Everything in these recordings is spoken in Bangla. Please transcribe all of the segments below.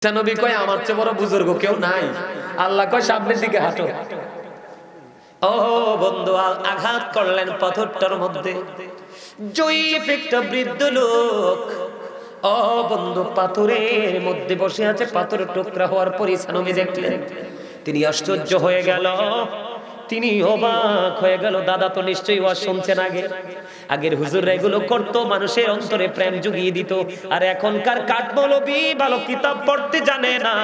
নবী কয় আমার চেয়ে বড় বুজুর্গ কেউ নাই। আল্লাহ কয় সামনের দিকে হাঁটো। ও বন্ধু, আঘাত করলেন পাথরটার মধ্যে। জয়ীফ একটা বৃদ্ধ লোক, ও বন্ধু, পাথরের মধ্যে বসে আছে। পাথর টুকরা হওয়ার পর ঈসা নবী দেখলেন, তিনি আশ্চর্য হয়ে গেল, তিনি অবাক হয়ে গেল। দাদা তো নিশ্চয়ই ওয়াজ শুনছেন। আগের হুজুররা এগুলো করতো, মানুষের অন্তরে প্রেম জুগিয়ে দিত। আর এখনকার কাঠমৌলবী ভালো কিতাব পড়তে জানে না,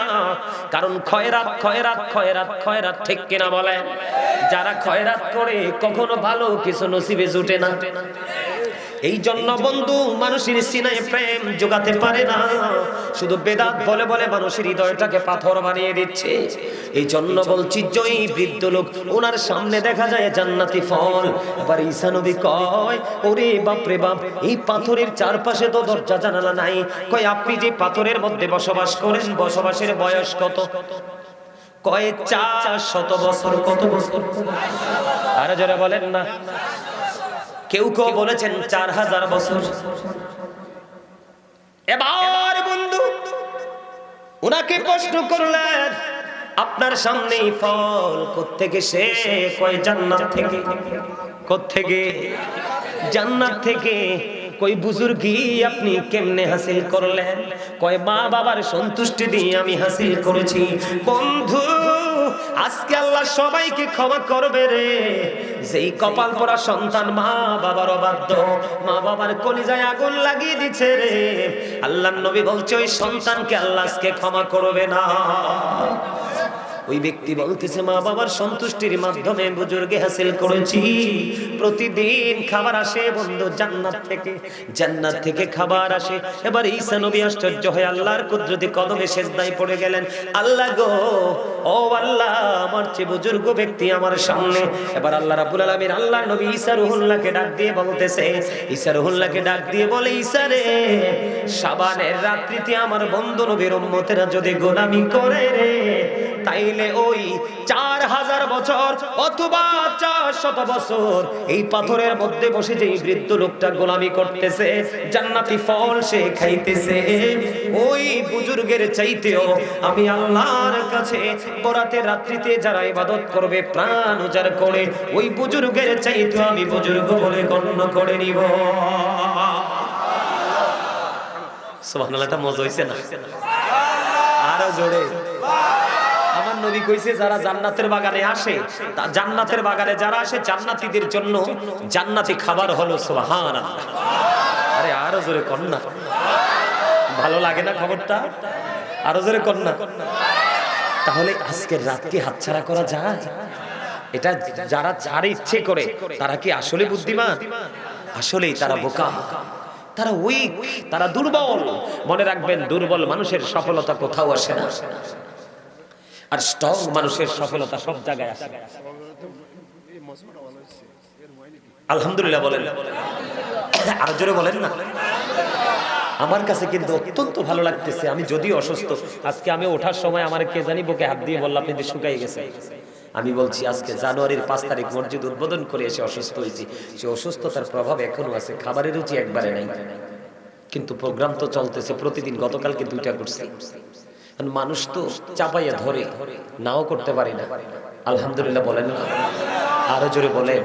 কারণ খয়রাত খয়রাত খয়রাত খয়রাত, ঠিক কিনা বলেন? যারা খয়রাত করে কখনো ভালো কিছু নসিবে জুটে না। এই জন্য বন্ধু, মানুষের সিনায় প্রেম জোগাতে পারে না, শুধু বেদাত বলে বলে মানুষের হৃদয়টাকে পাথর বানিয়ে দিচ্ছে। এই জন্য বলছি, জয়ী বৃদ্ধ লোক, ওনার সামনে দেখা যায় জান্নাতি ফল। এবার ঈসা নবী কয়, ওরে বাপ রে বাপ, এই পাথরের চারপাশে তো দরজা জানালা নাই। কয়, আপনি যে পাথরের মধ্যে বসবাস করেন, বসবাসের বয়স কত? কয় 400 বছর। কত বছর? আরে যারা বলেন না, কেউ কেউ বলেছেন 4000 বছর। এবার বন্ধু উনাকে প্রশ্ন করলেন, আপনার সামনে ফল কোত্থেকে? সে কয়, জান্নাত থেকে। কোত্থেকে? জান্নাত থেকে। কই বুজুর্গি আপনি কেমনে হাসিল করলেন? কয়, মা বাবার সন্তুষ্টি দিয়ে আমি হাসিল করেছি। বন্ধু, আজকে আল্লাহ সবাইকে ক্ষমা করবে রে, যেই কপাল পোড়া সন্তান মা বাবার অবাধ্য, মা বাবার কলিজায় আগুন লাগিয়ে দিচ্ছে রে। আল্লাহর নবী বলছে, ওই সন্তানকে আল্লাহ আজকে ক্ষমা করবে না। ওই ব্যক্তি বলতেছে, মা বাবার সন্তুষ্টির মাধ্যমে বুজুর্গে হাসিল করেছি। প্রতিদিন খাবার আসে বন্ধু জান্নাত থেকে, জান্নাত থেকে খাবার আসে। এবার ঈসা নবী আশ্চর্য হয়ে আল্লাহর কুদরতি কদমে সেজদায় পড়ে গেলেন। আল্লাহ গো, ও আল্লাহ, আমার চেয়ে বুজুর্গ ব্যক্তি আমার সামনে। এবার আল্লাহ রাব্বুল আলামিন আল্লাহর নবী ঈসা রুহুল্লাহকে ডাক দিয়ে বলতেছে, ঈসা রুহুল্লাহকে ডাক দিয়ে বলে, ঈসা রে, শাবানের রাত্রিতে আমার বন্ধু নবীর উম্মতেরা যদি গোলামি করে রে, তাইলে ওই 4000 বছর অথবা 400 বছর এই পাথরের মধ্যে বসে যে বৃদ্ধ লোকটা গোলামি করতেছে, জান্নাতি ফল সে খাইতেছে, ওই বুজুর্গের চাইতেও আমি আল্লাহর কাছে বরাতের রাত্রিতে যারা ইবাদত করবে প্রাণ উজাড় করে, ওই বুজুর্গের চাইতেও আমি বুজুর্গ বলে গণ্য করে নিব। সুবহানাল্লাহ, এটা মজা হইছে না? আরো জোরে। আমার নবী কইছে, যারা জান্নাতের বাগানে আসে, জান্নাতের বাগানে যারা আসে, জান্নাতীদের জন্য জান্নাতি খাবার হলো। সুবহানাল্লাহ। আরে আরো জোরে কর না, ভালো লাগে না খবরটা? আরো জোরে কর না। তাহলে আজকের রাত কি হাতছাড়া করা যায়? এটা যারা ছাড়ে ইচ্ছে করে, তারা কি আসলে বুদ্ধিমান? আসলেই তারা বোকা, তারা উইক, তারা দুর্বল। মনে রাখবেন, দুর্বল মানুষের সফলতা কোথাও আসে না, আর স্ট্রং মানুষের সফলতা সব জায়গায় আসে। আলহামদুলিল্লাহ বলেন, আর জোরে বলেন না। আমার কাছে কিন্তু অত্যন্ত ভালো লাগতেছে। আমি যদিও অসুস্থ, আজকে আমি ওঠার সময় আমার কে জানি বুকে হাত দিয়ে বললাম, আপনি শুকাই গেছে। আমি বলছি, আজকে জানুয়ারির 5 তারিখ মসজিদ উদ্বোধন করে এসে অসুস্থ হয়েছি। সে অসুস্থতার প্রভাব এখনো আছে, খাবারের রুচি একবারে নাই, কিন্তু প্রোগ্রাম তো চলতেছে প্রতিদিন। গতকালকে 2টা করছি। মানুষ তো চাপাইয়া ধরে, নাও করতে পারি না। আলহামদুলিল্লাহ বলেন না, আরো জোরে বলেন।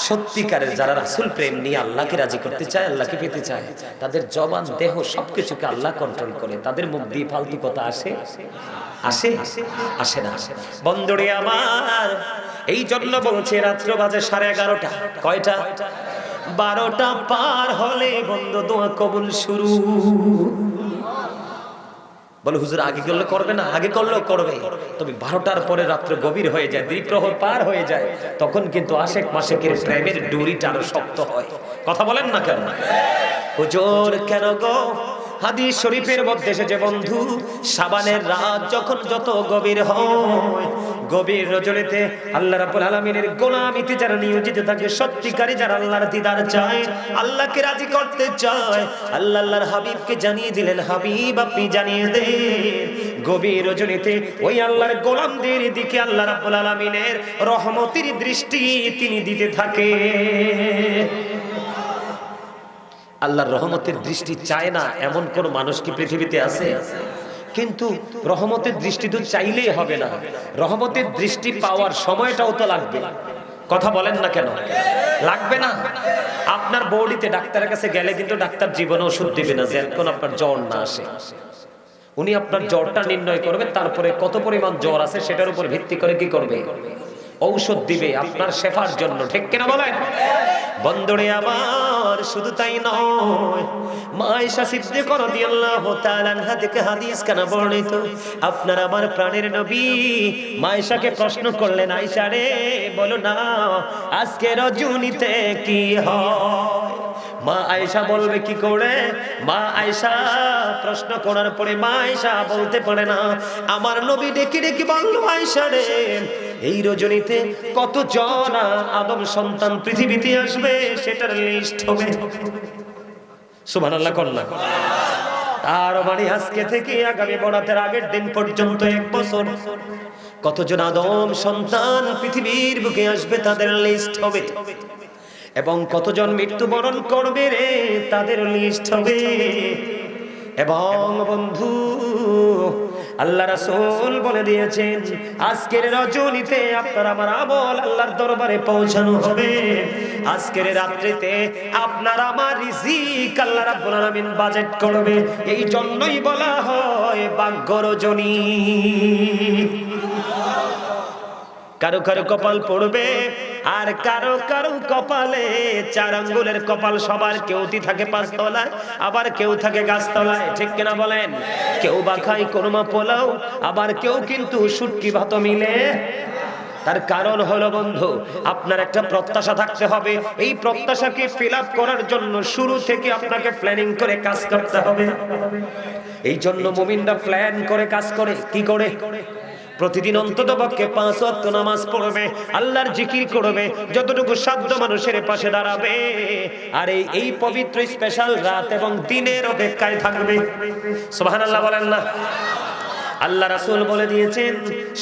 সত্যিকারের যারা রাসূল প্রেম নিয়ে আল্লাহকে রাজি করতে চায়, আল্লাহকে পেতে চায়, তাদের জবান দেহ সবকিছুকে আল্লাহ কন্ট্রোল করে। তাদের মুখ দিয়ে ফালতু কথা আসে? আসে? আসে না। বন্ধুরে আমার, এই জন্য বলছে, রাত্র বাজে 11:30। কয়টা? 12টা পার হলে বন্ধু দোয়া কবুল শুরু। বলে, হুজুর আগে করলে করবে না? আগে করলেও করবে, তবে 12টার পরে রাত্র গভীর হয়ে যায়, দ্বিপ্রহর পার হয়ে যায়, তখন কিন্তু আশেক মাশেকের প্রেমের ডুরিটা আরো শক্ত হয়। কথা বলেন না কেন? হুজুর কেন গো? হাদিস শরীফের মধ্যে এসেছে বন্ধু, শাবানের রাত যখন যত গভীর হয়, গভীর রজনীতে আল্লাহ রাব্বুল আলামিনের গোলামিতে যারা নিয়োজিত থাকে, সত্যিকারী যারা আল্লাহর দিদার চায়, আল্লাহকে রাজি করতে চায়, আল্লাহর হাবিবকে জানিয়ে দিলেন, হাবিব আপনি জানিয়ে দেন, গভীর রজনীতে ওই আল্লাহর গোলামদের দিকে আল্লাহ রাব্বুল আলামিনের রহমতের দৃষ্টি তিনি দিতে থাকে। আল্লাহর রহমতের দৃষ্টি চায় না এমন কোন মানুষ কি পৃথিবীতে আছে? কিন্তু রহমতের দৃষ্টি তো চাইলেই হবে না, রহমতের দৃষ্টি পাওয়ার সময়টাও তো লাগবে। কথা বলেন না কেন লাগবে না? আপনার বডিতে ডাক্তারের কাছে গেলে কিন্তু ডাক্তার জীবনে ওষুধ দিবে না যখন আপনার জ্বর না আসে। উনি আপনার জ্বরটা নির্ণয় করবে, তারপরে কত পরিমাণ জ্বর আছে সেটার উপর ভিত্তি করে কি করবে, ঔষধ দিবে আপনার শেফার জন্য। ঠিক কিনা বলেন? বন্ধুরে আমার শুধু তাই নয়, মা আয়েশা সিদ্দিকা রাদিয়াল্লাহু তাআলা আনহা থেকে হাদিস কানা বর্ণিত, আপনার আমার প্রাণের নবী মা আয়েশাকে প্রশ্ন করলেন, আয়েশা রে বলো না আজকে রজনীতে কি হয়? মা আয়েশা বলবে কি করে? মা আয়েশা প্রশ্ন করার পরে মা আয়েশা বলতে পারে না, আমার নবী ডেকে ডেকে বলল, আয়েশা রে এই রজনীতে কত জন আদম সন্তান পৃথিবীতে আসবে সেটার লিস্ট হবে। সুবহানাল্লাহ কন্যা। তার মানে আজকে থেকে আগামী বরাতের আগের দিন পর্যন্ত 1 বছর কতজন আদম সন্তান পৃথিবীর বুকে আসবে তাদের লিস্ট হবে, এবং কতজন মৃত্যুবরণ করবে রে তাদের লিস্ট হবে। এবং বন্ধু আল্লাহ রাসূল বলে দিয়েছেন, আজকের রজনীতে আপনার আমার আমল আল্লাহর দরবারে পৌঁছানো হবে। আজকের রাত্রিতে আপনার আমার রিজিক আল্লাহ রাব্বুল আলামিন বাজেট করবে। এই জন্যই বলা হয় ভাগ্য রজনী। কারো কারো কপাল পড়বে আর কারো কারো কপালে 4 আঙ্গুলের কপাল। সবার কেউটি থাকে 5 তলায়, আবার কেউ থাকে গাছ তলায়। ঠিক কিনা বলেন? কেউ বা খায় কোরমা পোলাও, আবার কেউ কিন্তু শুটকি ভাত মিলে। তার কারণ হলো বন্ধু, আপনার একটা প্রত্যাশা থাকতে হবে। এই প্রত্যাশাকে ফিল আপ করার জন্য শুরু থেকে আপনাকে প্ল্যানিং করে কাজ করতে হবে। এই জন্য মুমিনরা প্ল্যান করে কাজ করে। কি করে? প্রতিদিন অন্তত পক্ষে 5 ওয়াক্ত নামাজ পড়বে, আল্লাহর জিকির করবে, যতটুকু সাধ্য মানুষের পাশে দাঁড়াবে, আর এই পবিত্র স্পেশাল রাত এবং দিনের অপেক্ষায় থাকবে। সুবহানাল্লাহ বলেন না? আল্লাহ রাসূল বলে দিয়েছেন,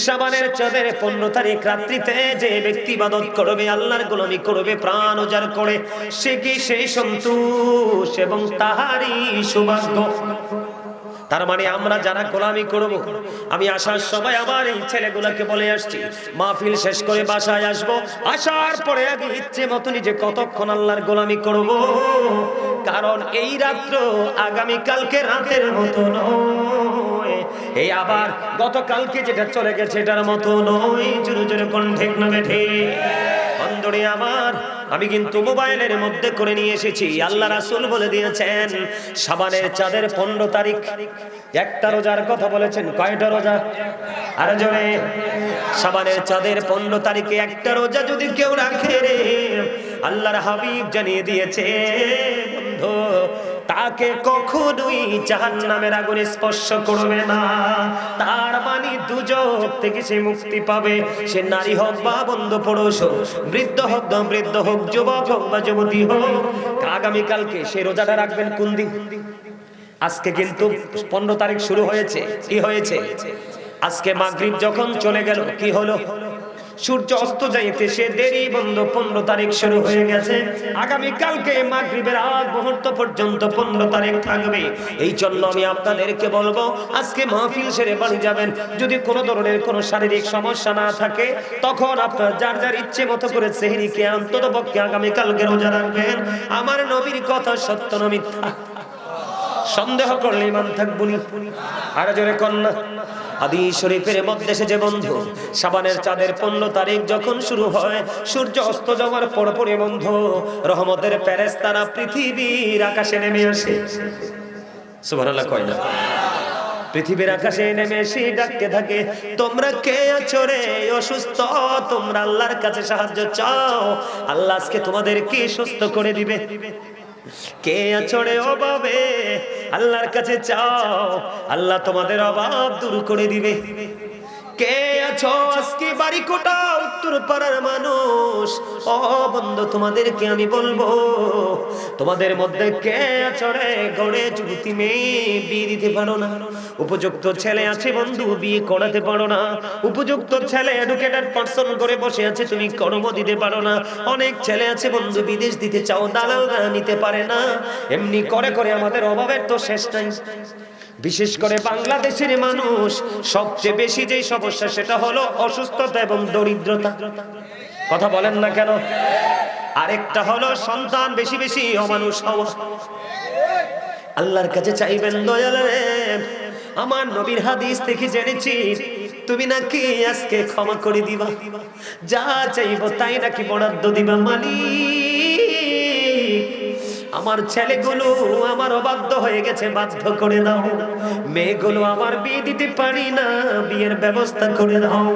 শাবানের চাঁদের 15 তারিখ রাত্রিতে যে ব্যক্তি ইবাদত করবে, আল্লাহর গোলামি করবে প্রাণ উজাড় করে, সে কি সেই সন্তোষ এবং তাহারই সৌভাগ্য। তার মানে আমরা যারা গোলামি করব, আমি আসার সময় আমার এই ছেলেগুলোকে বলে আসছি, মাহফিল শেষ করে বাসায় আসব, আসার পরে আগে ইচ্ছে মতো নিজে কতক্ষণ আল্লাহর গোলামি করব। কারণ এই রাত্র আগামী কালকে রাতের মতো নয়, এই আবার গতকালকে যেটা চলে গেছে এটার মতো নয়। জোরে জোরে কোন ঠিক না বেঠে? বন্ধুরে আমার, আমি কিন্তু মোবাইলের মধ্যে করে নিয়ে এসেছি। আল্লাহ রাসূল বলে দিয়েছেন, শাবানের চাঁদের 15 তারিখ একটা রোজার কথা বলেছেন। কয়টা রোজা? আর জোরে। শাবানের চাঁদের 15 তারিখে একটা রোজা যদি কেউ রাখে রে, আল্লাহর হাবিব জানিয়ে দিয়েছে বন্ধু, তাকে কখনোই জাহান্নামের আগুন স্পর্শ করবে না। তার মানে দুজক থেকে সে মুক্তি পাবে। সে নারী হোক বা বন্ধু পুরুষ হোক, বৃদ্ধ হোক বা বৃদ্ধ হোক, যুবক হোক বা যুবতী হোক, আগামী কালকে সে রোজাটা রাখবেন কোন দিন? আজকে কিন্তু 15 তারিখ শুরু হয়েছে। কি হয়েছে? আজকে মাগরিব যখন চলে গেল, কি হলো? সূর্য অস্ত যাইতে সে দেরি বন্ধ 15 তারিখ শুরু হয়ে গেছে। আগামী কালকে মাগরিবের আগ মুহূর্ত পর্যন্ত 15 তারিখ থাকবে। এই জন্য আমি আপনাদেরকে বলবো, আজকে মাহফিল সেরে বাড়ি যাবেন। যদি কোনো ধরনের কোনো শারীরিক সমস্যা না থাকে, তখন আপনার যার যার ইচ্ছে মতো করে সেহরিকে অন্তত পক্ষে আগামী কালকে রোজা রাখবেন। আমার নবীর কথা সত্য না মিথ্যা? সন্দেহ করলে ইমান থাকবনি। আর জোরে কন্যা। হাদিস শরীফের মধ্যে এসেছে বন্ধু, শাবানের চাঁদের 15 তারিখ যখন শুরু হয়, সূর্য অস্ত যাওয়ার পরপরই বন্ধু রহমতের ফেরেশতারা পৃথিবীর আকাশে নেমে আসে। সুবহানাল্লাহ কয় না? পৃথিবীর আকাশে নেমে এসে ডাকতে থাকে, তোমরা কে আছো রে অসুস্থ? তোমরা আল্লাহর কাছে সাহায্য চাও, আল্লাহ আজকে তোমাদেরকে সুস্থ করে দিবে। কে আছো রে অভাবে? আল্লাহর কাছে চাও, আল্লাহ তোমাদের অভাব দূর করে দিবে। কে আছো আজকে বাড়িকোটা উত্তর পাড়ার মানুষ? ও বন্ধু, তোমাদেরকে আমি বলবো, তোমাদের মধ্যে কে আছো রে ঘরে যুবতী মেয়ে বিয়ে দিতে পারো না? উপযুক্ত ছেলে আছে বন্ধু, বিয়ে করাতে পারো না। উপযুক্ত ছেলে এডুকেটেড পারসন করে বসে আছে, তুমি কর্ম দিতে পারো না। অনেক ছেলে আছে বন্ধু, বিদেশ দিতে চাও, দালালরা নিতে পারে না। এমনি করে করে আমাদের অভাবের তো শেষ নাই। বিশেষ করে বাংলাদেশের মানুষ সবচেয়ে বেশি যে সমস্যা সেটা হলো অসুস্থতা এবং দরিদ্রতা। কথা বলেন না কেন? আরেকটা হলো সন্তান বেশি বেশি অমানুষ হওয়া। আল্লাহর কাছে চাইবেন, দয়াল রে আমার নবীর হাদিস থেকে জেনেছি তুমি নাকি আজকে ক্ষমা করে দিবা, যা চাইবো তাই নাকি বরাদ্দ দিবা। মালিক আমার ছেলেগুলো আমার অবাধ্য হয়ে গেছে, বাধ্য করে দাও। মেয়েগুলো আমার বিয়ে দিতে পারি না, বিয়ের ব্যবস্থা করে দাও।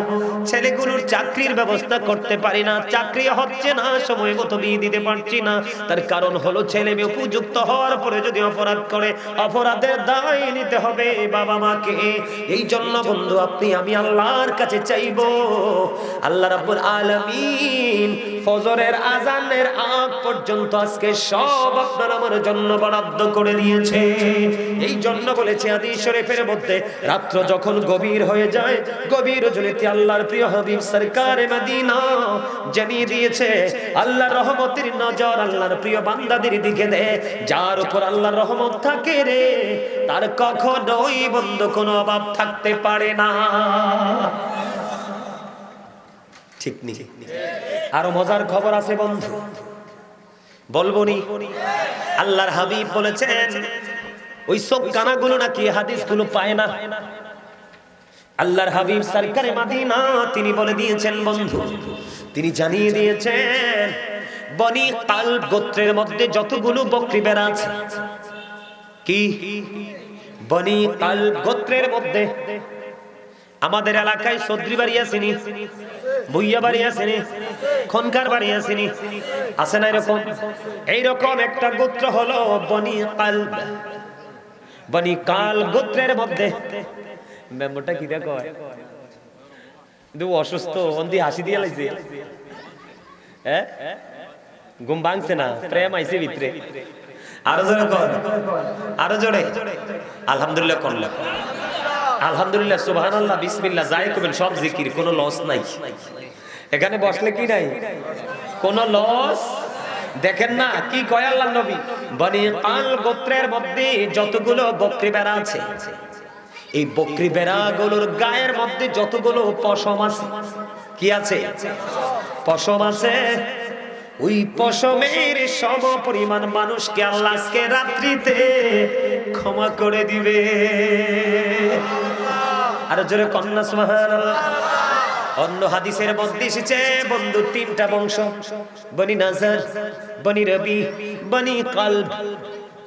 ছেলেগুলোর চাকরির ব্যবস্থা করতে পারি না, চাকরি হচ্ছে না, সময় মতো বিয়ে দিতে পারছি না। তার কারণ হলো ছেলে মেয়ে উপযুক্ত হওয়ার পরে যদি অপরাধ করে, অপরাধের দায় নিতে হবে বাবা মাকে। এই জন্য বন্ধু আপনি আমি আল্লাহর কাছে চাইবো, আল্লাহ রাব্বুল আলামিন ফজরের আজানের আগ পর্যন্ত আজকে সব আপনার আমার জন্য বরাদ্দ করে দিয়েছে। এই জন্য বলেছে হাদিস শরীফের মধ্যে, রাত্র যখন গভীর হয়ে যায়, গভীর রজনীতে আল্লাহর প্রিয় হাবিব সরকারে মদিনা জানিয়ে দিয়েছে আল্লাহর রহমতের নজর আল্লাহর প্রিয় বান্দাদের দিকে দেয়। যার উপর আল্লাহর রহমত থাকে রে, তার কখনোই বন্ধু কোনো অভাব থাকতে পারে না। ঠিক নেই? আরো মজার খবর আছে বন্ধু, বলবো নি? আল্লাহর হাবিব বলেছেন ওই সব কানাগুলো নাকি হাদিসগুলো পায় না। আল্লাহর হাবিব সরকারে মদিনা তিনি বলে দিয়েছেন বন্ধু, তিনি জানিয়ে দিয়েছেন বনি কালব গোত্রের মধ্যে যতগুলো বকরি ভেড়া আছে, কি বনি কালব গোত্রের মধ্যে আমাদের এলাকায় চৌধুরী বাড়ি আসেনি, ভুইয়া বাড়ি আসেনি, খনকার বাড়ি আসেনি, আছে না এরকম? এইরকম একটা গোত্র হলো বনি কালব। বনি কালব গোত্রের মধ্যে মেম্বরটা কি দেখো অসুস্থ, অন্দি হাসি দিয়ে লাইছে, হ্যাঁ ঘুম ভাঙছে না, প্রেম আইছে ভিতরে। আরো জোরে কর, আরো জোরে আলহামদুলিল্লাহ করলাম, আলহামদুলিল্লাহ সুবহানাল্লাহ বিসমিল্লাহ যাই করবেন, সব জিকির, কোনো লস নাই। এখানে বসলে কি নাই, কোনো লস। দেখেন না কি কয় আল্লাহর নবী, বনি কালব গোত্রের মধ্যে যতগুলো বকরি ভেড়া আছে, এই বকরি ভেড়াগুলোর গায়ের মধ্যে যতগুলো পশম আছে, কি আছে? পশম আছে। ওই পশমের সম পরিমাণ মানুষকে আল্লাহ আজকে রাত্রিতে ক্ষমা করে দিবে। আর জোরে কন্যা সুবহানাল্লাহ। অন্য হাদিসের মধ্যে এসেছে বন্ধু তিনটা বংশ, বনি নাজার, বনি রবি, বনি কালব।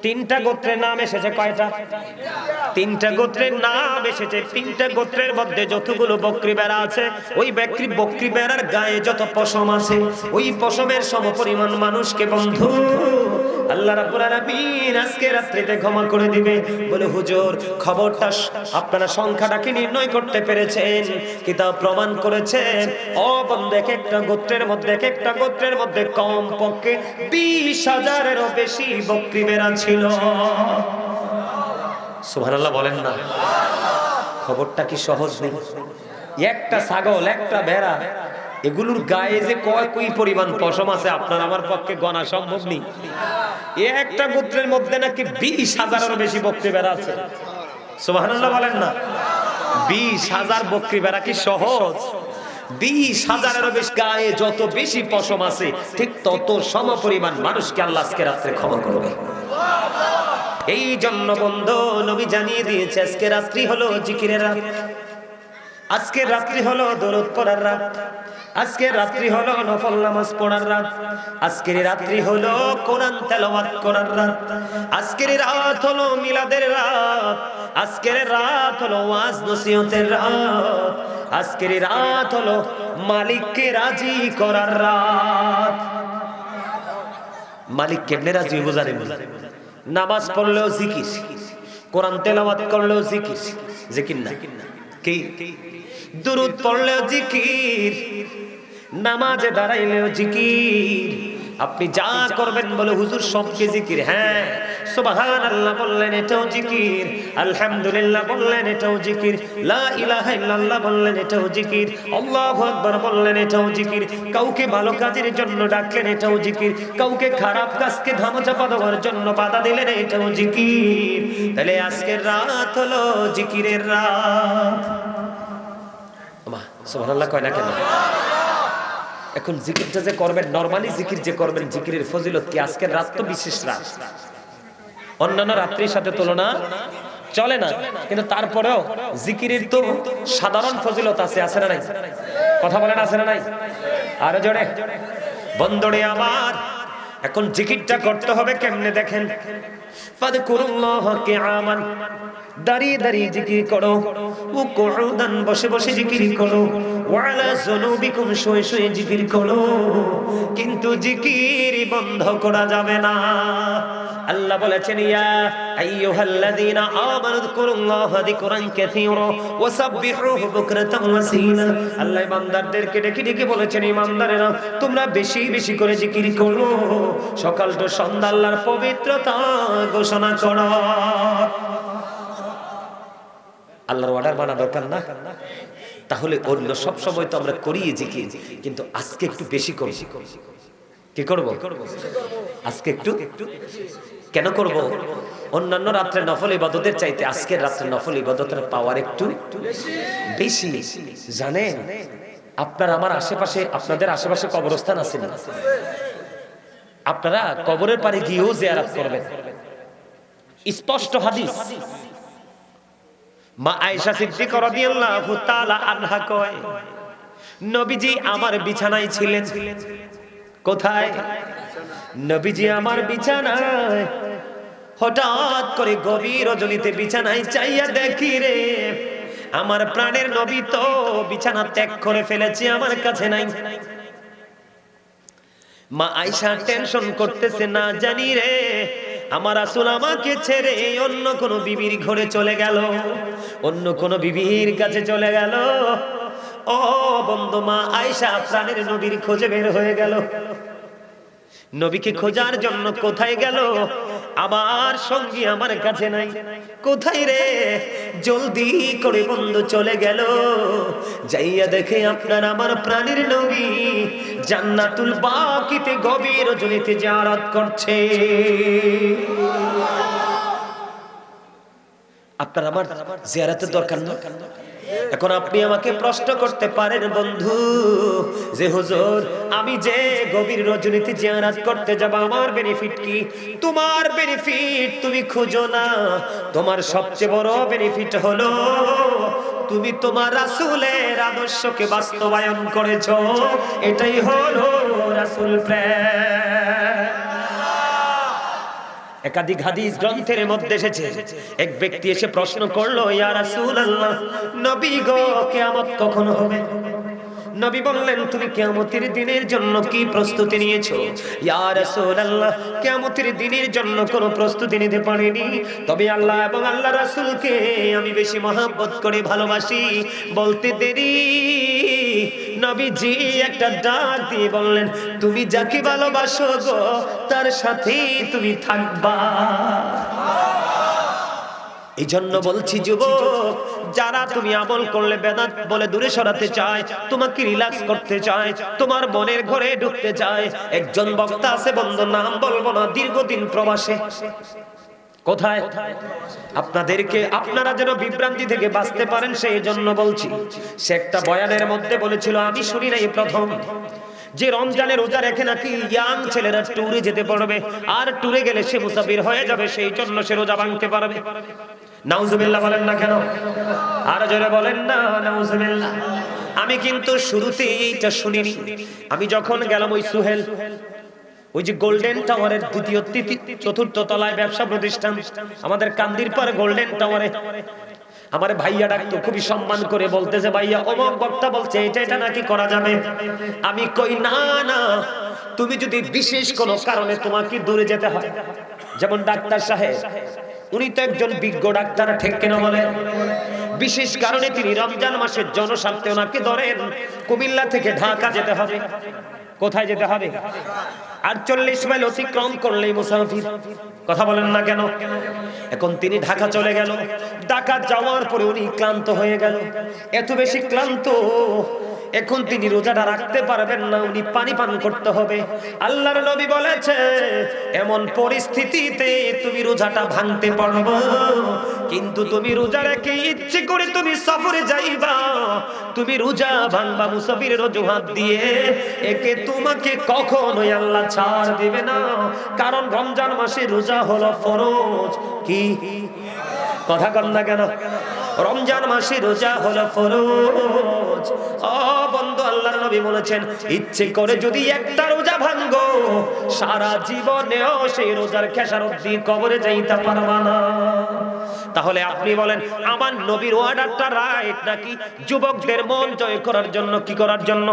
তিনটা গোত্রের নাম এসেছে কয়টা? তিনটা গোত্রের নাম এসেছে। তিনটা গোত্রের মধ্যে যতগুলো বকরি ভেড়া আছে, ওই বকরি ভেড়ার গায়ে যত পশম আছে, ওই পশমের সমপরিমাণ মানুষকে বন্ধু আল্লাহ রাব্বুল আলামিন আজকে রাত্রিতে ক্ষমা করে দিবে। বলে হুজুর খবরটা আপনারা সংখ্যাটা কি নির্ণয় করতে পেরেছেন? কিতাব প্রমাণ করেছেন ও বন্ধু, এক একটা গোত্রের মধ্যে কম পক্ষে 20,000-এরও বেশি বকরি ভেড়া ছিল। সুবহানাল্লাহ বলেন না? খবরটা কি সহজ নেই? একটা ছাগল, একটা ভেড়া, এগুলোর গায়ে যে কই পরিমাণ পশম আছে আপনার আমার পক্ষে গণা সম্ভব নেই। একটা গোত্রের মধ্যে নাকি 20,000-এরও বেশি বকরি ভেড়া আছে। সুবহানাল্লাহ বলেন না? 20,000 বকরি ভেড়া কি সহজ? 20,000-এরও বেশি গায়ে যত বেশি পশম আছে, ঠিক তত সমপরিমাণ মানুষকে আল্লাহ আজকে রাত্রে ক্ষমা করবে। এই জন্য বন্ধু নবী জানিয়ে দিয়েছে আজকে রাত্রি হলো জিকিরের রাত, আজকে রাত্রি হলো দরুদ পড়ার রাত, আজকে রাত্রি হলো নফল নামাজ পড়ার রাত, আজকের রাত্রি হলো কোরআন তেলাওয়াত করার রাত, আজকের রাত হলো মিলাদের রাত, আজকের রাত হলো ওয়াজ নসিহতের রাত, আজকের রাত হলো মালিককে রাজি করার রাত। মালিক কেমনে রাজি হইব জানেন? নামাজ পড়লেও জিকির, কোরআন তেলাওয়াত করলেও জিকির, জিকির না কি? দুরূদ পড়লেও জিকির, নামাজে দাঁড়াইলেও জিকির। আপনি যা করবেন বলে হুজুর সবকে জিকির। হ্যাঁ, সুবহানাল্লাহ বললেন এটাও জিকির, আলহামদুলিল্লাহ বললেন এটাও জিকির, লা ইলাহা ইল্লাল্লাহ বললেন এটাও জিকির, আল্লাহু আকবার বললেন এটাও জিকির, কাউকে ভালো কাজের জন্য ডাকলেন এটাও জিকির, কাউকে খারাপ কাজকে ধামাচাপা দেওয়ার জন্য বাধা দিলেন এটাও জিকির। তাহলে আজকের রাত হলো জিকিরের রাত। সুবহানাল্লাহ কয় না কেন? এখন জিকিরটা যে করবেন, নরমালি জিকির যে করবেন, জিকিরের ফজিলত কি? আজকের রাত তো বিশেষ রাত, অন্যান্য রাত্রির সাথে তুলনা চলে না, কিন্তু তারপরেও জিকিরের তো সাধারণ ফজিলত আছে, আছে না নাই? কথা বলেন আছে না নাই? আরো জোরে বন্ধুরে আমার। এখন জিকিরটা করতে হবে কেমনে দেখেন, ফাযকুরুল্লাহ কিয়ামান, দাঁড়িয়ে দাঁড়িয়ে জিকির করো, ও কুউদান, বসে বসে জিকির করো, ওয়ালা যুনুবিকুম, শুয়ে শুয়ে জিকির করো, কিন্তু জিকির বন্ধ করা যাবে না। আল্লাহ বলেছেন ইয়া আইয়ুহাল্লাযীনা আমানু যকুরুল্লাহা যিকরান কাসীরা ওয়া সাব্বিহুহু বুকরাতান ওয়া আসীলা। আল্লাহ বান্দাদেরকে ডেকে ডেকে বলেছেন, ঈমানদারেরা তোমরা বেশি বেশি করে জিকির করো, সকাল তো সন্ধ্যা আল্লাহর পবিত্রতা ঘোষণা করো। আল্লাহর অর্ডার মানা দরকার না? তাহলে অন্য সব সময় তো আমরা করি জিকির, কিন্তু আজকে একটু বেশি করি। কি করব? আজকে একটু কেন করব? অন্যান্য রাত্রে নফল ইবাদতের চাইতে আজকের রাত্রে নফল ইবাদতের পাওয়ার একটু বেশি। জানেন আপনার আমার আশেপাশে, আপনাদের আশেপাশে কবরস্থান আছে না? আপনারা কবরের পারে গিয়েও জিয়ারত করবেন। স্পষ্ট হাদিস, মা আয়েশা সিদ্দিকা রাদিয়াল্লাহু তাআলা আনহা কয়, নবীজি আমার বিছানায় ছিলেন। কোথায়? নবীজি আমার বিছানায়। হঠাৎ করে গভীর রজনীতে বিছানায় চাইয়া দেখি রে, আমার প্রাণের নবী তো বিছানা ত্যাগ করে ফেলেছে, আমার কাছে নাই। মা আয়েশা টেনশন করতেছে, না জানি রে আমার রাসূল আমাকে ছেড়ে অন্য কোন বিবির ঘরে চলে গেল, অন্য কোন বিবির কাছে চলে গেল। ও বন্ধু, মা আয়েশা প্রাণের নবীর খোঁজে বের হয়ে গেল। নবীকে খোঁজার জন্য কোথায় গেল? আমার সঙ্গী আমার কাছে নাই। কোথায় রে? জলদি করে বন্ধু চলে গেল, যাইয়া দেখে আপনার আমার প্রাণের নবী জান্নাতুল বাকিতে গভীর রজনীতে জিয়ারত করছে। আপনার আমার জিয়ারতের দরকার না? এখন আপনি আমাকে প্রশ্ন করতে পারেন বন্ধু, যে হুজুর আমি যে গভীর রজনীতে জিয়ারত করতে যাব, আমার বেনিফিট কি? তোমার বেনিফিট তুমি খুঁজো না, তোমার সবচেয়ে বড় বেনিফিট হলো তুমি তোমার রাসূলের আদর্শকে বাস্তবায়ন করেছো। এটাই হলো রাসূল প্রেম। একাধিক হাদিস গ্রন্থের মধ্যে এসেছে, এক ব্যক্তি এসে প্রশ্ন করলো, ইয়া রাসূলুল্লাহ, নবী গো কিয়ামত কখন হবে? নবী বললেন, তুমি কিয়ামতের দিনের জন্য কি প্রস্তুতি নিয়েছো? ইয়া রাসূলুল্লাহ, কিয়ামতের দিনের জন্য কোনো প্রস্তুতি নিতে পারিনি, তবে আল্লাহ এবং আল্লাহ রাসূলকে আমি বেশি মহব্বত করে ভালোবাসি। বলতে দেরি নবীজি একটা ডাক দিয়ে বললেন, তুমি যাকে ভালোবাসো গো তার সাথেই তুমি থাকবা। এই জন্য বলছি যুবক, যারা তুমি আমল করলে বেদাত বলে দূরে সরাতে চায়, তোমাকে রিল্যাক্স করতে চায়, তোমার মনের ঘরে ঢুকতে চায়, একজন বক্তা আছে বন্ধু, নাম বলবো না, দীর্ঘদিন প্রবাসে। কোথায়? আপনাদেরকে, আপনারা যেন বিভ্রান্তি থেকে বাঁচতে পারেন সেই জন্য বলছি। সে একটা বয়ানের মধ্যে বলেছিল, আমি শুনি নাই প্রথম, যে রমজানের রোজা রেখে নাকি ইয়াং ছেলেরা ট্যুরে যেতে পারবে, আর ট্যুরে গেলে সে মুসাফির হয়ে যাবে, সেই জন্য সে রোজা ভাঙতে পারবে। নাউজুবিল্লাহ বলেন না কেন? আর জোরে বলেন না নাউজুবিল্লাহ। আমি কিন্তু শুরুতে এইটা শুনিনি। আমি যখন গেলাম ওই সুহেল, ওই যে গোল্ডেন টাওয়ারের দ্বিতীয় চতুর্থ তলায় ব্যবসা প্রতিষ্ঠান, আমাদের কান্দির পার গোল্ডেন টাওয়ারে, আমার ভাইয়া ডাকতো, খুবই সম্মান করে বলতেছে, ভাইয়া অমক বক্তা বলছে এটা নাকি করা যাবে। আমি কই না না, তুমি যদি বিশেষ কোনো কারণে তোমাকে দূরে যেতে হয়, যেমন ডাক্তার সাহেব, উনি তো একজন বিজ্ঞ ডাক্তার, ঠিক কিনা বলেন? বিশেষ কারণে তিনি রমজান মাসের জনস্বার্থে ওনাকে ধরেন কুমিল্লা থেকে ঢাকা যেতে হবে। কোথায় যেতে হবে? 48 মাইল অতিক্রম করলেই মুসাফির। কথা বলেন না কেন? এখন তিনি ঢাকা চলে গেল। ঢাকা যাওয়ার পরে উনি ক্লান্ত হয়ে গেল, এত বেশি ক্লান্ত, এখন তিনি রোজাটা রাখতে পারবেন না, উনি পানি পান করতে হবে। আল্লাহর নবী বলেছে, এমন পরিস্থিতিতে তুমি রোজাটা ভাঙতে পারবে, কিন্তু তুমি রোজা রেখে ইচ্ছে করে তুমি সফরে যাইবা, তুমি রোজা ভাঙবা মুসাফিরের অজুহাত দিয়ে, একে তোমাকে কখনোই আল্লাহ ছাড় দিবে না। কারণ রমজান মাসে রোজা হলো ফরজ। কি কথা কন না কেন? রমজান মাসে রোজা হলো ফরজ। ও বন্ধু, আল্লাহর নবী বলেছেন, ইচ্ছে করে যদি একটা রোজা ভাঙো, সারা জীবনেও সেই রোজার খেসারত দিয়ে কবরে যাইতে পারবা না। তাহলে আপনি বলেন, আমার নবীর অর্ডারটা রাইট নাকি যুবকদের মন জয় করার জন্য? কি করার জন্য?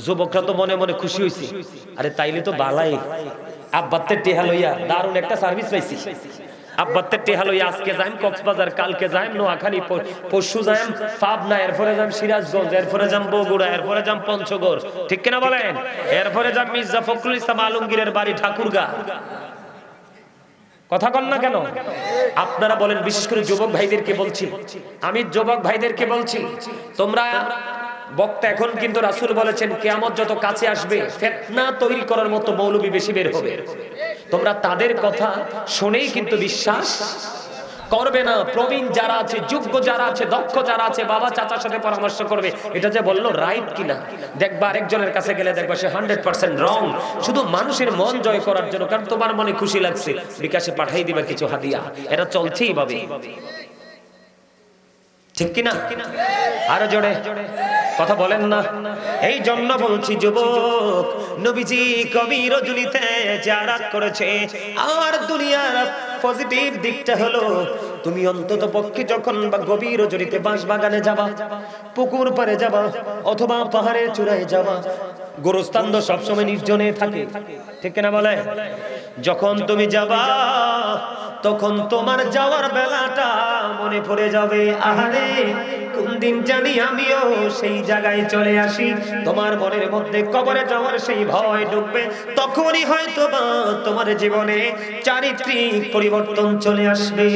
যুবকরা তো মনে মনে খুশি হইছে, আরে তাইলে তো বালাই, আব্বাতে টেহা লইয়া দারুণ একটা সার্ভিস পাইছি। আব্বাতে টেহা লইয়া আজকে যাইম কক্সবাজার, কালকে যাইম নোয়াখালী, পরশু যাইম পাবনা, এরপরে যাইম সিরাজগঞ্জ, এরপরে যাইম বগুড়া, এরপরে যাইম পঞ্চগড়, ঠিক কিনা বলেন? এরপরে যাইম মির্জা ফখরুল ইসলাম আলমগীরের বাড়ি ঠাকুরগা। কথা কন না কেন? আপনারা বলেন, বিশেষ করে যুবক ভাইদেরকে বলছি, আমি যুবক ভাইদেরকে বলছি, তোমরা বক্তা, এখন কিন্তু রাসূল বলেছেন কিয়ামত যত কাছে আসবে ফিতনা তৈরি করার মতো মৌলবী বেশি বের হবে। তোমরা তাদের কথা শুনেই কিন্তু বিশ্বাস করবে না। প্রবীণ যারা আছে, যোগ্য যারা আছে, দক্ষ যারা আছে, বাবা চাচার সাথে পরামর্শ করবে, এটা যে বললো রাইট কিনা। দেখবা আরেকজনের কাছে গেলে দেখবা সে 100% রং, শুধু মানুষের মন জয় করার জন্য, কারণ তোমার মনে খুশি লাগছে, বিকাশে পাঠাই দিবা কিছু হাদিয়া। এটা চলছেই ভাবে, ঠিক কিনা? আরো জোরে কথা বলেন না। এই জন্য বলছি যুবক, নবীজি কবি রজনীতে জিয়ারত করেছে। আর দুনিয়ার পজিটিভ দিকটা হলো, তুমি অন্তত পক্ষে যখন গভীর রজনীতে বাঁশ বাগানে যাবা, পুকুর পাড়ে যাবা, অথবা পাহাড়ের চূড়ায় যাবা, গোরস্থান তো সবসময় নির্জনে থাকে, ঠিক কিনা বলে? যখন তুমি যাবা, তখন তোমার যাওয়ার বেলাটা মনে পড়ে যাবে, আহারে কোন দিন জানি আমিও সেই জায়গায় চলে আসি। তোমার মনের মধ্যে কবরে যাওয়ার সেই ভয় ঢুকবে, তখনই হয়তো বা তোমার জীবনে চারিত্রিক পরিবর্তন চলে আসবে।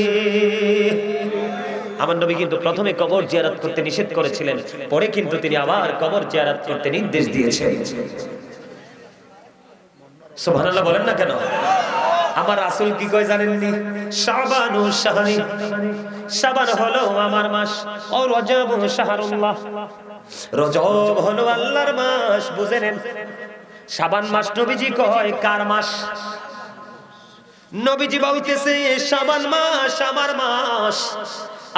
আমার নবী কিন্তু প্রথমে কবর জিয়ারত করতে নিষেধ করেছিলেন, পরে কিন্তু তিনি আবার কবর জিয়ারত করতে নির্দেশ দিয়েছেন। সুবহানাল্লাহ বলেন না কেন? আমার রাসূল কি কয় জানেননি? শাবানু শাহরি, শাবান হলো আমার মাস, ও রজব শাহরুল্লাহ, রজব হলো আল্লাহর মাস। বুঝে নেন, শাবান মাস নবীজি কয় কার মাস? নবীজি বলতেছে শাবান মাস আমার মাস।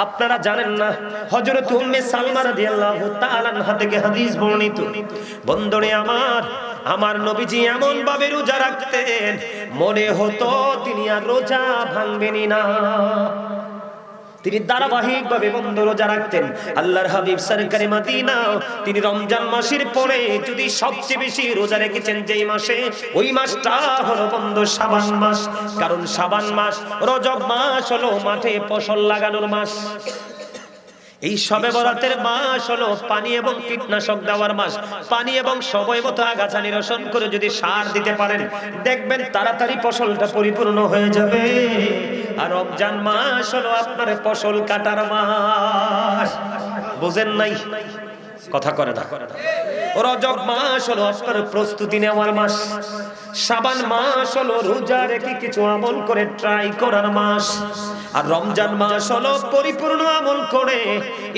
আপনারা জানেন না, হযরত উম্মে সালমা রাদিয়াল্লাহু তাআলা আনহা থেকে হাদিস বর্ণিত, বন্ধুরে আমার নবীজি এমন ভাবে রোজা রাখতেন, মনে হতো তিনি আর রোজা ভাঙবেনই না। তিনি ধারাবাহিক ভাবে বন্ধ রোজা রাখতেন। আল্লাহর হাবিব সরকারে মদিনা, তিনি রমজান মাসের পরে যদি সবচেয়ে বেশি রোজা রেখেছেন যেই মাসে, ওই মাসটা হলো বন্ধ শাবান মাস। কারণ শাবান মাস, রজব মাস হলো মাঠে ফসল লাগানোর মাস। এই শবে বরাতের মাস হলো পানি এবং কীটনাশক দেওয়ার মাস। পানি এবং সময় মতো আগাছা নিরসন করে যদি সার দিতে পারেন, দেখবেন তাড়াতাড়ি ফসলটা পরিপূর্ণ হয়ে যাবে। আর রমজান মাস হলো আপনার ফসল কাটার মাস। বুঝেন নাই? কথা করে না। রজব মাস হলো আপনার প্রস্তুতি নেওয়ার মাস। শাবান মাস হলো রোজা রেখে কিছু আমল করে ট্রাই করার মাস। আর রমজান মাস হলো পরিপূর্ণ আমল করে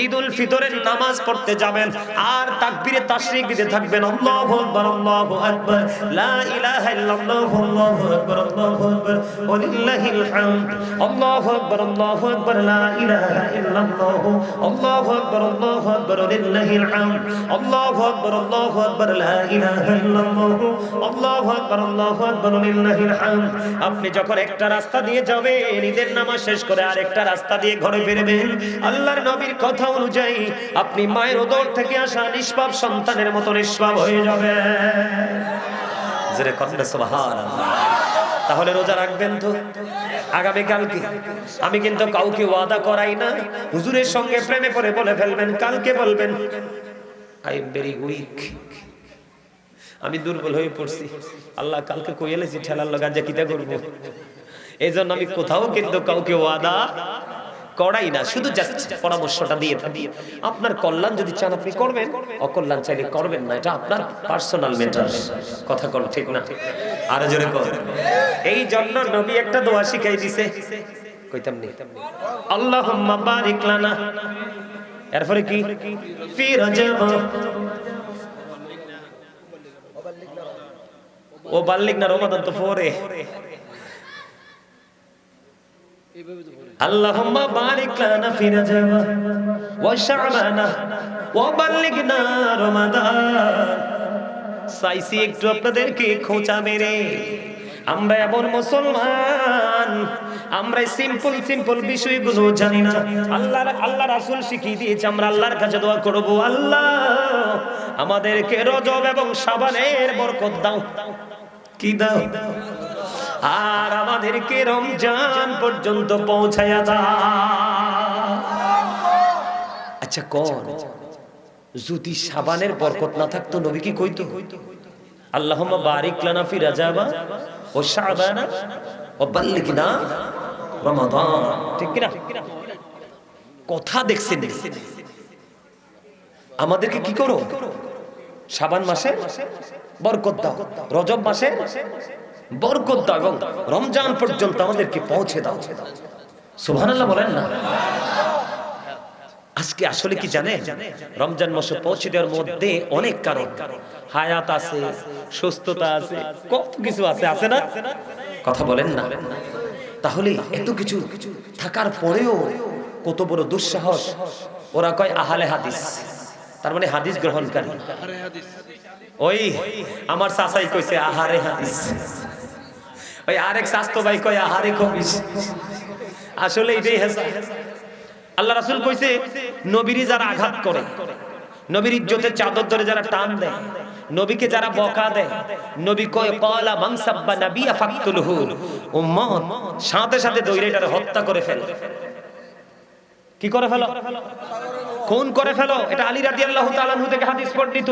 ঈদুল ফিতরের নামাজ পড়তে যাবেন, আর তাকবীরে তাশরিক দিতে থাকবেন, আল্লাহু আকবার আল্লাহু আকবার, লা ইলাহা ইল্লাল্লাহু আল্লাহু আকবার আল্লাহু আকবার ওয়ালিল্লাহিল হামদ, আল্লাহু আকবার আল্লাহু আকবার, লা ইলাহা ইল্লাল্লাহু আল্লাহু আকবার আল্লাহু আকবার ওয়ালিল্লাহিল হামদ, আল্লাহু আকবার আল্লাহু আকবার, লা ইলাহা ইল্লাল্লাহু আল্লাহু আকবার আল্লাহু আকবার ওয়ালিল্লাহিল হামদ। আপনি যখন একটা রাস্তা দিয়ে যাবেন, ঈদের নামাজ শেষ করে আরেকটা রাস্তা দিয়ে ঘরে ফিরবেন, আল্লাহর নবীর কথা অনুযায়ী আপনি মায়ের উদর থেকে আসা নিষ্পাপ সন্তানের মতো নিষ্পাপ হয়ে যাবে। জোরে কথা সুবহানাল্লাহ। তাহলে রোজা রাখবেন তো আগামী কালকে। আমি কিন্তু কাউকে ওয়াদা করাই না, হুজুরের সঙ্গে প্রেমে পড়ে বলে ফেলবেন, কালকে বলবেন আই এম ভেরি উইক, আমি দুর্বল হয়ে পড়ছি, আল্লাহ কালকে কইলেছি ঠেলার লগা যে কিটা করব। এই জন্য আমি কোথাও কিন্তু কাউকে ওয়াদা করাই না, শুধু জাস্ট পরামর্শটা দিয়ে থাকি। আপনার কল্যাণ যদি চান আপনি করবেন, অকল্যাণ চাইলে করবেন না, এটা আপনার পার্সোনাল ম্যাটার। কথা কোন ঠিক না? আর জোরে কর। এই জন্য নবী একটা দোয়া শিখাই দিছে, কইতাম নি, আল্লাহুম্মা বারিক লানা, এরপরে কি ফি রাজব ও বাল্লিক না রমাদান তো পরে, আল্লাহুম্মা বারিক লানা ফি রাজব ওয়া শাবান ওয়া বাল্লিগনা রমাদান। সাইসি একটু আপনাদেরকে খোঁচা মেরে, আমরা এমন মুসলমান, আমরা সিম্পল বিষয়গুলো জানি না। আল্লাহ রাসূল শিখিয়ে দিয়েছে, আমরা আল্লাহর কাছে দোয়া করব, আল্লাহ আমাদেরকে রজব এবং শাবানের বরকত দাও। কি দাও? আর আমাদেরকে রমজান পর্যন্ত পৌঁছায়া দাও। আচ্ছা কোন যদি শাবানের বরকত না থাকতো নবী কি কইতো? আল্লাহুম্মা বারিক লানা ফি রাজাবা ও শাবানা ও বাল্লিগনা রমাদান। ঠিক কি না? কথা দেখছেন, আমাদেরকে কি করো? শাবান মাসে বরকত দাও, রজব মাসে বরকত দাও এবং রমজান পর্যন্ত আমাদেরকে পৌঁছে দাও। সুবহানাল্লাহ বলেন না? আজকে আসলে কি জানে, রমজান মাসে পৌঁছে দেওয়ার মধ্যে অনেক কারণ, হায়াত আছে, সুস্থতা আছে, কত কিছু আছে, আছে না? কথা বলেন না? তাহলে এত কিছু থাকার পরেও কত বড় দুঃসাহস, ওরা কয় আহলে হাদিস, তার মানে হাদিস গ্রহণকারী। ওই আমার চাচাই কইছে আহারে হাদিস, ওই আরেক স্বাস্থ্য ভাই কয় আহারে খবিস। আসলে এটাই হেসা। আল্লাহ রাসূল কইছে, নবীর যারা আঘাত করে, নবীর ইজ্জতের চাদর ধরে যারা টান দেয়, নবীকে যারা বকা দেয়, নবী কয় ক্বালা মান সাব্বা নাবিয়া ফাকতুলহু, উম্মত সাথে সাথে দৌড়ে এটারে হত্যা করে ফেল। কি করে ফেলো? খুন করে ফেলো। এটা আলী রাদিয়াল্লাহু তাআলা আনহু থেকে হাদিস বর্ণিত।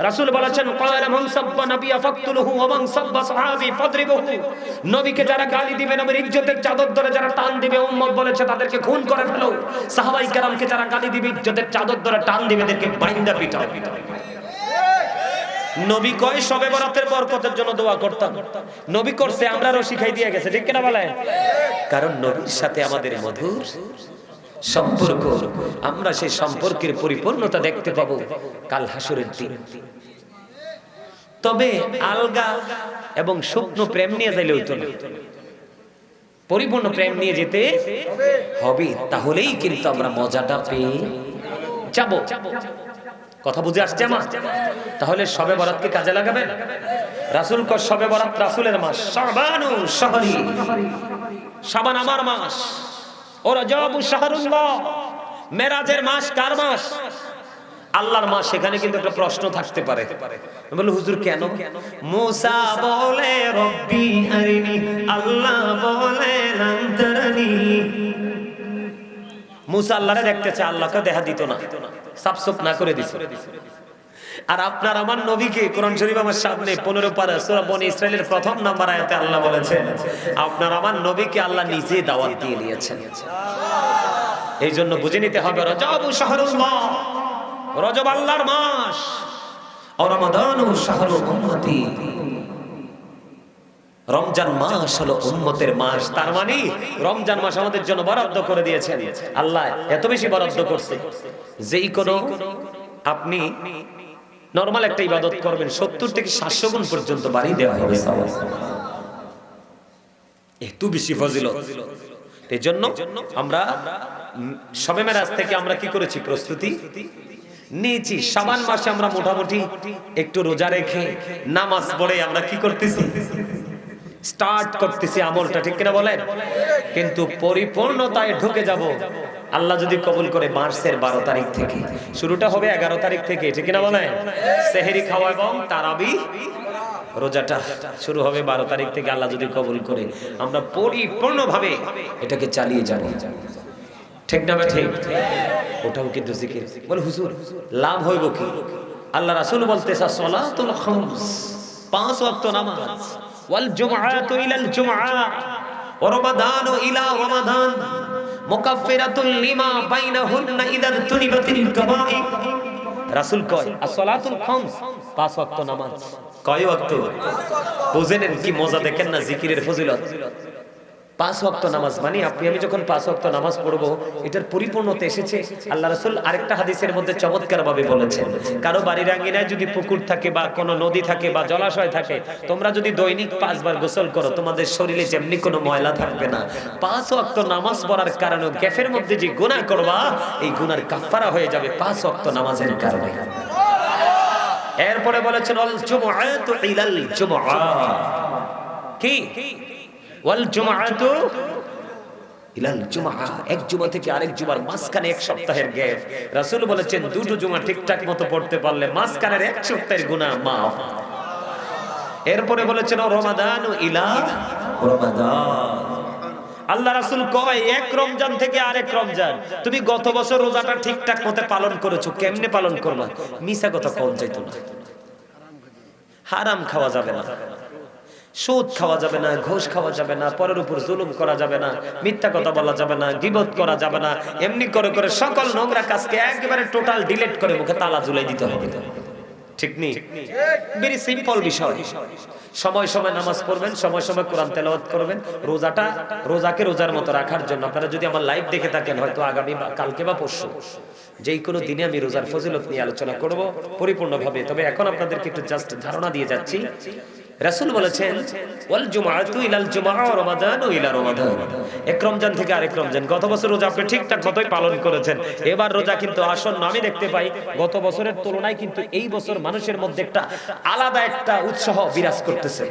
রাসূল বলেছেন ক্বালা মান সাব্বা নাবিয়া ফাকতুলহু ওয়া মান সাব্বা সাহাবী ফাদরিবহু। নবীকে যারা গালি দিবে, নবীর ইজ্জতের চাদর ধরে যারা টান দিবে, উম্মত বলেছে তাদেরকে খুন করে ফেলো। সাহাবায়ে কেরামকে যারা গালি দিবে, ইজ্জতের চাদর ধরে টান দিবে, এদেরকে বাইন্দা পিটাও। নবী কয় শবে বরাতের বরকতের জন্য দোয়া করতাম, নবী করছে, আমরাও শিখাই দিয়ে গেছে। ঠিক কিনা বলেন? কারণ নবীর সাথে আমাদের মধুর সম্পর্ক, আমরা সেই সম্পর্কের পরিপূর্ণতা দেখতে পাবো কাল হাসরের দিন। তবে আলগা এবং শুকনো প্রেম নিয়ে যাইলে হইতো না, পরিপূর্ণ প্রেম নিয়ে যেতে হবে, তাহলেই কিন্তু আমরা মজাটা পেয়ে যাব। কথা বুঝে আসছে আমার? তাহলে শবে বরাতকে কাজে লাগাবেন। রাসূল কয় শবে বরাত রাসূলের মাস, শাবানু শাহরি, শাবান আমার মাস, ও রজবু শাহরুল্লাহ, মেরাজের মাস কার মাস? আল্লাহর মাস। সেখানে কিন্তু একটা প্রশ্ন থাকতে পারে, বলে হুজুর কেন? মুসা বলে রব্বি আরিনি, আল্লাহ বলে লান তারানি। মুসা আল্লাহরে দেখতে চায়, আল্লাহকে দেখা দিত না, সাফসুফ না করে দিত। আর আপনার আমার নবীকে কোরআন শরীফ আমার সামনে 15 পারা সূরা বনী ইসরাইলের প্রথম নাম্বার আয়াতে আল্লাহ বলেছেন, আপনার আমার নবীকে আল্লাহ নিজে দাওয়াত দিয়ে নিয়েছেন। এই জন্য বুঝে নিতে হবে রজবু শাহরুল্লাহ, রজব আল্লাহর মাস, আর রমাদানু শাহরু উম্মতি, রমজান মাস হলো উম্মতের মাস। তার মানে রমজান মাস আমাদের জন্য বরাদ্দ করে দিয়েছেন আল্লাহ। এত বেশি বরাদ্দ করছে, যেই কোনো আপনি নরমাল একটা ইবাদত করবেন 70 থেকে 700 গুণ পর্যন্ত বাড়িয়ে দেওয়া হবে। এত বেশি ফজিলত। এই জন্য আমরা শবে মেরাজ থেকে আমরা কি করেছি? প্রস্তুতি নিয়েছি। শাবান মাসে আমরা মোটামুটি একটু রোজা রেখে নামাজ পড়ে আমরা কি করতেছি? স্টার্ট করতেছি আমলটা। ঠিক কিনা বলেন? কিন্তু পরিপূর্ণতায় ঢুকে যাব আল্লাহ যদি কবুল করে মার্চের 12 তারিখ থেকে। শুরুটা হবে 11 তারিখ থেকে। ঠিক কিনা বলেন? সেহরি খাওয়া এবং তারাবি রোজাটা শুরু হবে 12 তারিখ থেকে। আল্লাহ যদি কবুল করে আমরা পরিপূর্ণভাবে এটাকে চালিয়ে যাব। ঠিক না? ঠিক। ওটাও কিন্তু জিকির। বলে হুজুর লাভ হইব কি? আল্লাহ রাসূল বলতেছে সালাতুল খামস, 5 ওয়াক্ত নামাজ, ওয়াল জুমআতু ইলাল জুমআ ওয়া রমাদানু ইলা রমাদান মুকাফফিরাতুল লিমা বাইনাহুন্না ইযা তুনিবাতিল কাবাইর। রাসূল কয় as-সালাতুল খামস, 5 ওয়াক্ত নামাজ। কয় ওয়াক্ত? বুঝেন কি মজা, দেখেন না জিকিরের ফজিলত। 5 ওয়াক্ত নামাজ মানে আপনি আমি যখন 5 ওয়াক্ত নামাজ পড়বো, এটার পরিপূর্ণতা এসেছে। আল্লাহ রাসূল আরেকটা হাদিসের মধ্যে চমৎকার ভাবে বলেছেন, কারো বাড়ির আঙ্গিনায় যদি পুকুর থাকে বা কোনো নদী থাকে বা জলাশয় থাকে, তোমরা যদি দৈনিক 5 বার গোসল করো, তোমাদের শরীরে যেমনি কোনো ময়লা থাকবে না। 5 ওয়াক্ত নামাজ পড়ার কারণে গ্যাফের মধ্যে যে গুনাহ করবা, এই গুনার কাফারা হয়ে যাবে 5 ওয়াক্ত নামাজের কারণে। এরপরে বলেছেন ওয়াল জুমআতু ইলাল জুমআ, কি ওয়াল জুমআতু ইলাল জুমআ, এক জুমা থেকে আরেক জুমার মাঝখানে 1 সপ্তাহের গ্যাপ। রাসূল বলেছেন দুটো জুমা ঠিকঠাক মতো পড়তে পারলে মাঝখানের 1 সপ্তাহের গুনাহ মাফ। এরপরে বলেছেন রমাদানু ইলা রমাদান, আল্লাহ রাসূল কয় এক রমজান থেকে আরেক রমজান। তুমি গত বছর রোজাটা ঠিকঠাক মতো পালন করেছো, কেমনে পালন করবা? মিছা কথা কোন চাইতো না, হারাম খাওয়া যাবে না, সুদ খাওয়া যাবে না, ঘুষ খাওয়া যাবে না, পরের উপর জুলুম করা যাবে না, মিথ্যা কথা বলা যাবে না, গীবত করা যাবে না। এমনি করে করে সকল নোংরা কাজকে একেবারে টোটাল ডিলিট করে মুখে তালা ঝুলাই দিতে হবে। ঠিক নেই? ভেরি সিম্পল বিষয়। সময় সময় নামাজ পড়বেন, সময় সময় কোরআন তেলাওয়াত করবেন। রোজাকে রোজার মতো রাখার জন্য আপনারা যদি আমার লাইভ দেখে থাকেন, হয়তো আগামী বা কালকে বা পরশু যেই কোনো দিনে আমি রোজার ফজিলত নিয়ে আলোচনা করব পরিপূর্ণভাবে। তবে এখন আপনাদেরকে একটু জাস্ট ধারণা দিয়ে যাচ্ছি। রাসূল বলেছেন ওয়াল জুমআতু ইলাল জুমআ ওয়া রমাদানু ইলা রমাদান, এক রমজান থেকে আরেক রমজান। গত বছর রোজা আপনি ঠিকঠাক মতোই পালন করেছেন, এবার রোজা কিন্তু আসন্ন। আমি দেখতে পাই গত বছরের তুলনায় কিন্তু এই বছর মানুষের মধ্যে একটা আলাদা একটা উৎসাহ বিরাজ করতেছে।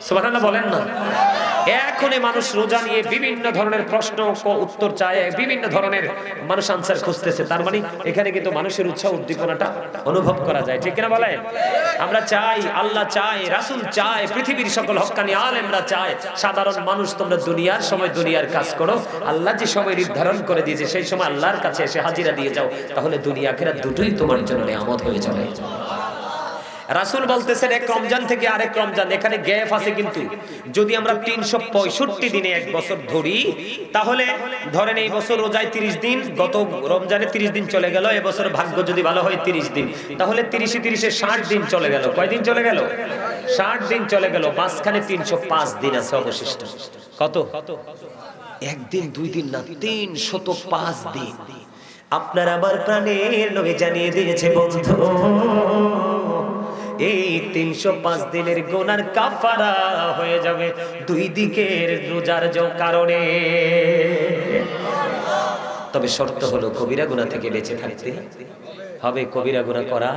সুবহানাল্লাহ বলেন না? এখনই মানুষ রোজা নিয়ে বিভিন্ন ধরনের প্রশ্ন উত্তর চায়, বিভিন্ন ধরনের মানুষ আনসার খুঁজতেছে। তার মানে এখানে কিন্তু মানুষের উৎসাহ উদ্দীপনাটা অনুভব করা যায়, ঠিক কিনা বলেন? আমরা চাই, আল্লাহ চায়, রাসূল চায়, পৃথিবীর সকল হক্কানি আলেমরা চায়, সাধারণ মানুষ তোমরা দুনিয়ার সময় দুনিয়ার কাজ করো। আল্লাহ যে সময় নির্ধারণ করে দিয়েছে সেই সময় আল্লাহর কাছে এসে হাজিরা দিয়ে যাও, তাহলে দুনিয়া আখিরাত দুটোই তোমার জন্য নিয়ামত হয়ে যাবে। রাসূল বলতেছেন এক রমজান থেকে আরেক রমজান, এখানে গ্যাপ আছে কিন্তু। যদি আমরা 365 দিনে এক বছর ধরি, তাহলে ধরেন এই বছর রোজায় 30 দিন, গত রমজানে 30 দিন চলে গেল, এবছর ভাগ্য যদি ভালো হয় 30 দিন, তাহলে 30-30 60 দিন চলে গেল। কয় দিন চলে গেল? 60 দিন চলে গেল। মাঝখানে 305 দিন আছে অবশিষ্ট। কত? একদিন 2 দিন না, 305 দিন। আপনার আমার প্রাণের নবী জানিয়ে দিয়েছে বন্ধু, এই 305 দিনের গুনার কাফারা হয়ে যাবে 2 দিকের রোজার কারণে। তবে শর্ত হলো কবিরা গুনাহ থেকে বেঁচে থাকতে হবে। কবিরা গুনাহ করা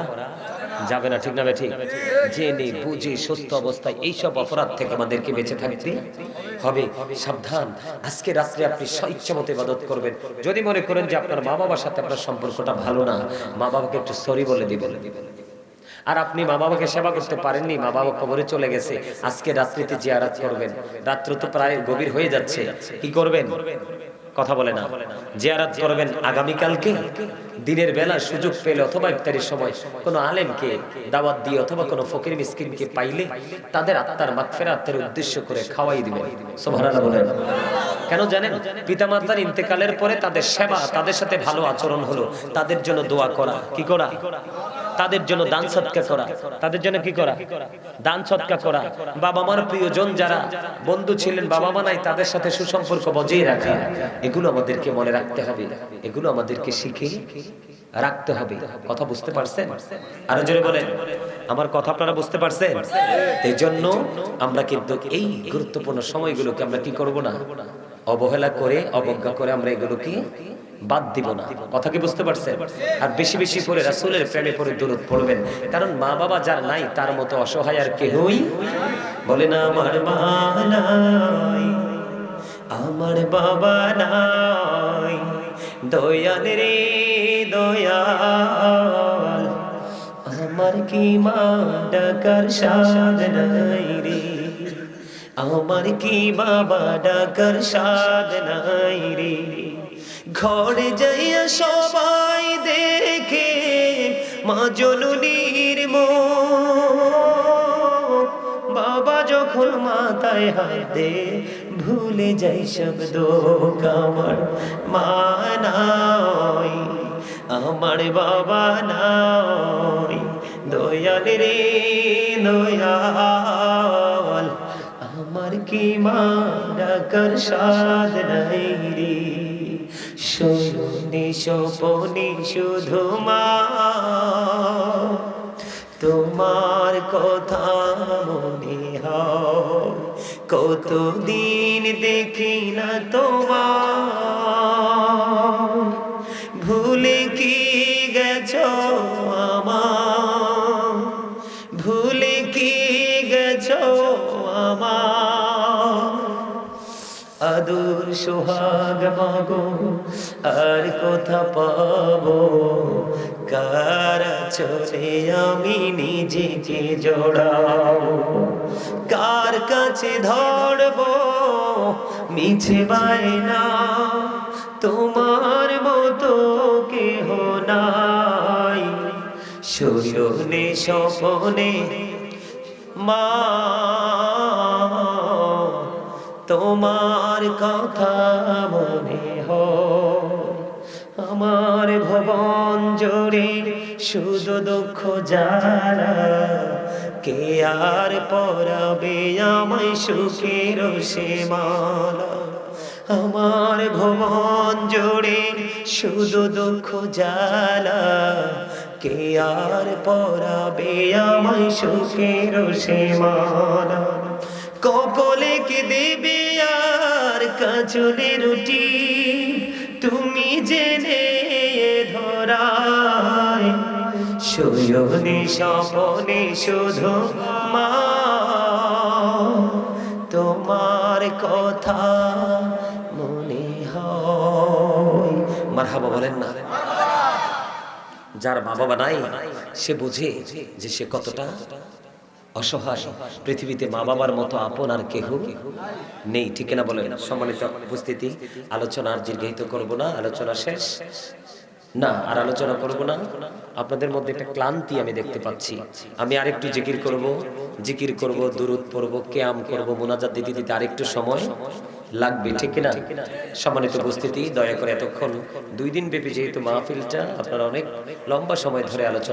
যাবে না, ঠিক না ঠিক? জেনে বুঝে সুস্থ অবস্থায় এইসব অপরাধ থেকে আমাদেরকে বেঁচে থাকতে হবে। সাবধান, আজকে রাত্রে আপনি স্বেচ্ছা মতো ইবাদত করবেন। যদি মনে করেন যে আপনার মা বাবার সাথে আপনার সম্পর্কটা ভালো না, মা বাবাকে একটু সরি বলে দিবেন। আর আপনি মা বাবাকে সেবা করতে পারেননি, মা বাবা কবরে চলে গেছে, আজকে রাত্রিতে জিয়ারত করবেন। রাত্র তো প্রায় গভীর হয়ে যাচ্ছে, কি করবেন? কথা বলে না, জিয়ারত করবেন আগামীকালকে দিনের বেলা সুযোগ পেলে, অথবা ইফতারের সময় কোনো আলেমকে দাওয়াত দিয়ে অথবা কোনো ফকির মিসকিনকে পাইলে তাদের আত্মার মাগফিরাতের উদ্দেশ্য করে খাওয়াই দিবেন। সুবহানাল্লাহ বলেন। কেন জানেন? পিতামাতার ইন্তেকালের পরে তাদের সেবা, তাদের সাথে ভালো আচরণ হলো, তাদের জন্য দোয়া করা, কি করা? তাদের জন্য দান সদকা করা, তাদের জন্য কি করা? দান সদকা করা। বাবা মার প্রিয়জন যারা বন্ধু ছিলেন, বাবা মা নাই, তাদের সাথে সুসম্পর্ক বজায় রাখা, এগুলো আমাদেরকে মনে রাখতে হবে, এগুলো আমাদেরকে শিখে রাখতে হবে। কথা বুঝতে পারছেন? আরো জোরে বলেন, আমার কথা আপনারা বুঝতে পারছেন? এই জন্য আমরা কিন্তু এই গুরুত্বপূর্ণ সময়গুলোকে আমরা কি করব না, অবহেলা করে, অবজ্ঞা করে আমরা এগুলোকে বাদ দিব না। কথা কি বুঝতে পারছেন? আর বেশি বেশি করে রাসূলের প্রেমে পড়ে দরুদ পড়বেন, কারণ মা বাবা যার নাই তার মতো অসহায় আর কেউই। বলে না আমার মা নাই, আমার বাবা নাই, দয়াল রে দয়াল, আমার কি মা ডাকার সাদ নাই রে, আমার কি বাবা ডাকার সাদ নাই রে। ঘরে যাইয়া সবাই দেখে মা জননীর মুখ, বাবা যখন মাথায় হাত দে ভুলে যাই সব দুঃখ। আমার মা নাই, আমার বাবা নাই, দয়াল রে দয়াল, আমার কি মা ডাকার সাদ নাই রে। শোনে স্বপনে শুধু মা, তোমার কথা মনে হয়, কতদিন দেখি না তোমার, ভুলে কি গেছো আমার, ভুলে কি গেছো আমার, আদর সোহাগ মাগো আর কথা পাবো, কার চলে আমি নিজেকে জড়াবো, কার কাছে ধরবো মিছে বায়না, তোমার মতো কেহ নাই। শোনে স্বপনে মা, তোমার কথা মনে হয়, আমার ভবন জোড়ে শুধু দুঃখ জ্বালা, কে আর পরাবে আমায় সুখের সীমালা। আমার ভবন জোড়ে শুধু দুঃখ জ্বালা, কে আর পরাবে আমায় সুখের সীমালা। কপলে কে দেবে আর কাজলে রুটি, তুমি জেনে ধরায়, শোনে স্বপনে শুধু মা, তোমার কথা মনে হয়। মারহাবা বলেন না। যার মা বাবা নাই সে বুঝে যে সে কতটা অসহায়। পৃথিবীতে মা বাবার মতো আপন আর কেহ নেই, ঠিক না বলেন? সম্মানিত উপস্থিতি, আলোচনা আর দীর্ঘায়িত করব না, আলোচনা শেষ না, আর আলোচনা করব না। আপনাদের মধ্যে একটা ক্লান্তি আমি দেখতে পাচ্ছি। আমি আরেকটু জিকির করব, দুরূদ পড়ব, কিয়াম করব, মুনাজাত দিতে দিতে আরেকটু সময় লাগবে, ঠিক না? সম্মানিত উপস্থিতি, দয়া করে এতক্ষণ 2 দিন ব্যাপী যেহেতু মাহফিলটা, আপনারা অনেক লম্বা সময় ধরে আলোচনা